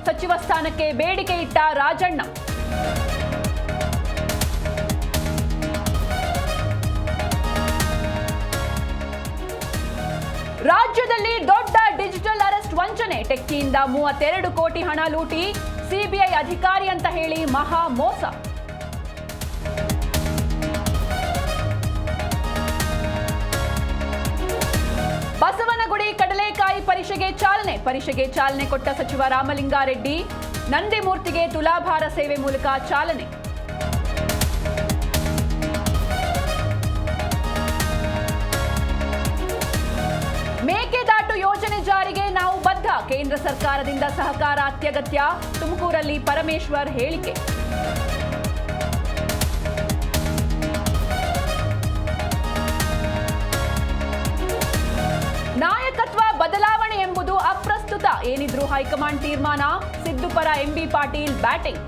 ಸಚಿವ ಸ್ಥಾನಕ್ಕೆ ಬೇಡಿಕೆ ಇಟ್ಟ ರಾಜಣ್ಣ. ರಾಜ್ಯದಲ್ಲಿ ದೊಡ್ಡ ಡಿಜಿಟಲ್ ಅರೆಸ್ಟ್ ವಂಚನೆ. ಟೆಕ್ಕಿಯಿಂದ 32 ಕೋಟಿ ಹಣ ಲೂಟಿ. ಸಿಬಿಐ ಅಧಿಕಾರಿ ಅಂತ ಹೇಳಿ ಮಹಾ ಮೋಸ. ಬಸವನಗುಡಿ ಕಡಲೆಕಾಯಿ ಪರಿಷೆಗೆ ಚಾಲನೆ ಕೊಟ್ಟ ಸಚಿವ ರಾಮಲಿಂಗಾರೆಡ್ಡಿ. ನಂದಿಮೂರ್ತಿಗೆ ತುಲಾಭಾರ ಸೇವೆ ಮೂಲಕ ಚಾಲನೆ. ಮೇಕೆದಾಟು ಯೋಜನೆ ಜಾರಿಗೆ ನಾವು ಬದ್ಧ. ಕೇಂದ್ರ ಸರ್ಕಾರದಿಂದ ಸಹಕಾರ ಅತ್ಯಗತ್ಯ. ತುಮಕೂರಲ್ಲಿ ಪರಮೇಶ್ವರ್ ಹೇಳಿಕೆ. ನಾಯಕತ್ವ ಬದಲಾವಣೆ ಎಂಬುದು ಅಪ್ರಸ್ತುತ. ಏನಿದ್ರು ಹೈಕಮಾಂಡ್ ತೀರ್ಮಾನ. ಸಿದ್ದು ಪರ ಎಂಬಿ ಪಾಟೀಲ್ ಬ್ಯಾಟಿಂಗ್.